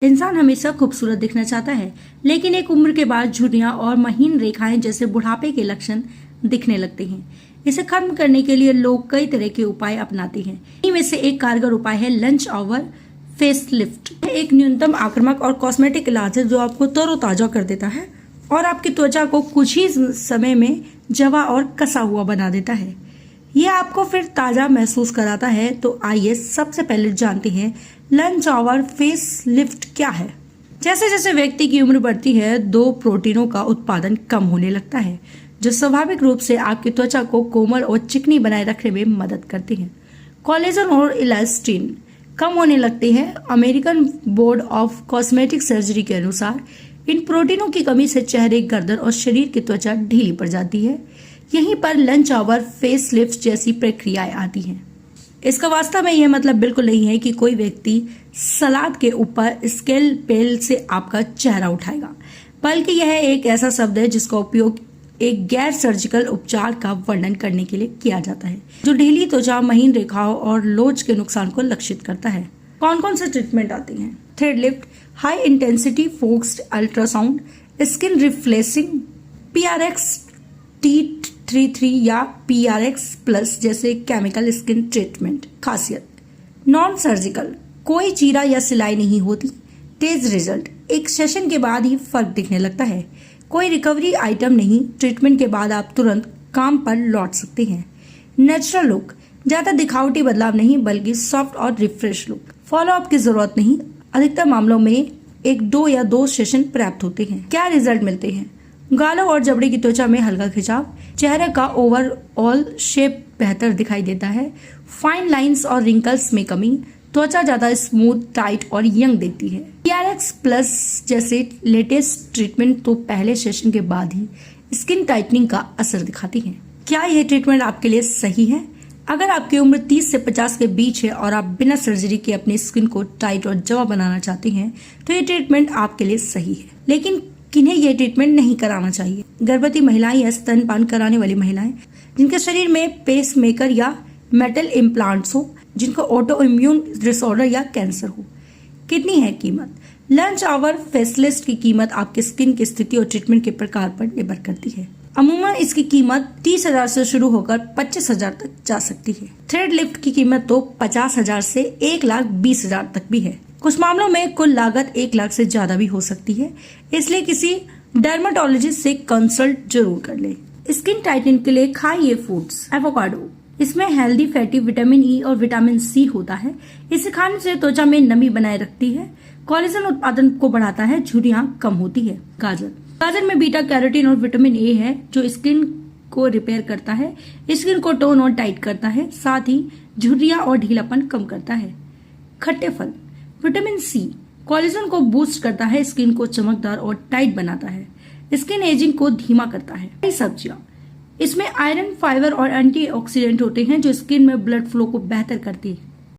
इंसान हमेशा खूबसूरत दिखना चाहता है, लेकिन एक उम्र के बाद झुर्रियां और महीन रेखाएं जैसे बुढ़ापे के लक्षण दिखने लगते हैं। इसे खत्म करने के लिए लोग कई तरह के उपाय अपनाते हैं। इनमें से एक कारगर उपाय है लंच ओवर फेसलिफ्ट। यह एक न्यूनतम आक्रामक और कॉस्मेटिक इलाज है जो आपको तरोताजा कर देता है और आपकी त्वचा को कुछ ही समय में जवा और कसा हुआ बना देता है। यह आपको फिर ताजा महसूस कराता है। तो आइए सबसे पहले जानते हैं लंच ओवर फेस लिफ्ट क्या है। जैसे जैसे व्यक्ति की उम्र बढ़ती है, दो प्रोटीनों का उत्पादन कम होने लगता है जो स्वाभाविक रूप से आपकी त्वचा को कोमल और चिकनी बनाए रखने में मदद करती है। कोलेजन और इलास्टिन कम होने लगते हैं। American board of cosmetic surgery के अनुसार इन प्रोटीनों की कमी से चेहरे, गर्दन और शरीर की त्वचा ढीली पड़ जाती है। यहीं पर लंच ओवर फेस लिफ्ट जैसी प्रक्रियाएं आती हैं। इसका वास्तव में यह मतलब बिल्कुल नहीं है कि कोई व्यक्ति सलाद के ऊपर स्केलपेल से आपका चेहरा उठाएगा, बल्कि यह एक ऐसा शब्द है जिसका उपयोग एक गैर सर्जिकल उपचार का वर्णन करने के लिए किया जाता है जो ढीली त्वचा, महीन रेखाओं और लोच के नुकसान को लक्षित करता है। कौन कौन से ट्रीटमेंट आते हैं? Thread lift, high intensity focused ultrasound, skin resurfacing, PRX T33 या PRX प्लस जैसे केमिकल स्किन ट्रीटमेंट। खासियत, नॉन सर्जिकल, कोई चीरा या सिलाई नहीं होती। तेज रिजल्ट, एक सेशन के बाद ही फर्क दिखने लगता है। कोई रिकवरी आइटम नहीं, ट्रीटमेंट के बाद आप तुरंत काम पर लौट सकते हैं। नेचुरल लुक, ज्यादा दिखावटी बदलाव नहीं बल्कि सॉफ्ट और रिफ्रेश लुक। फॉलो अप की जरूरत नहीं, अधिकतर मामलों में 1 या 2 सेशन पर्याप्त होते हैं। क्या रिजल्ट मिलते हैं? गालों और जबड़े की त्वचा में हल्का खिंचाव, चेहरे का ओवरऑल शेप बेहतर दिखाई देता है, फाइन लाइंस और रिंकल्स में कमी, त्वचा ज्यादा स्मूथ, टाइट और यंग दिखती है। PRX प्लस जैसे लेटेस्ट ट्रीटमेंट तो पहले सेशन के बाद ही स्किन टाइटनिंग का असर दिखाती है। क्या यह ट्रीटमेंट आपके लिए सही है? अगर आपकी उम्र 30 से 50 के बीच है और आप बिना सर्जरी के अपनी स्किन को टाइट और जवा बनाना चाहते हैं तो ये ट्रीटमेंट आपके लिए सही है। लेकिन किन्हें यह ट्रीटमेंट नहीं कराना चाहिए? गर्भवती महिलाएं या स्तनपान कराने वाली महिलाएं जिनके शरीर में पेस मेकर या मेटल इम्प्लांट्स हो, जिनको ऑटो इम्यून डिसऑर्डर या कैंसर हो। कितनी है कीमत? लंच ओवर फेसलिफ्ट की कीमत आपकी स्किन की स्थिति और ट्रीटमेंट के प्रकार पर निर्भर करती है। अमूमन इसकी कीमत 30,000 से शुरू होकर 25,000 तक जा सकती है। थ्रेड लिफ्ट की कीमत तो 50,000 से 1,20,000 तक भी है। कुछ मामलों में कुल लागत 1 लाख से ज्यादा भी हो सकती है, इसलिए किसी डर्मेटोलॉजिस्ट से कंसल्ट जरूर कर ले। स्किन टाइटनिंग के लिए खाइए फूड्स। एवोकाडो, इसमें हेल्दी फैटी विटामिन E और विटामिन C होता है। इसे खाने से त्वचा में नमी बनाए रखती है, कोलेजन उत्पादन को बढ़ाता है, झुर्रियां कम होती है। गाजर में बीटा कैरोटीन और विटामिन A है जो स्किन को रिपेयर करता है, स्किन को टोन और टाइट करता है, साथ ही झुर्रियां और ढीलापन कम करता है। खट्टे फल, विटामिन C कोलेजन को बूस्ट करता है, स्किन को चमकदार और टाइट बनाता है, स्किन एजिंग को धीमा करता है। हरी सब्जियां, इसमें आयरन, फाइबर और एंटीऑक्सीडेंट होते हैं जो स्किन में ब्लड फ्लो को बेहतर करती है।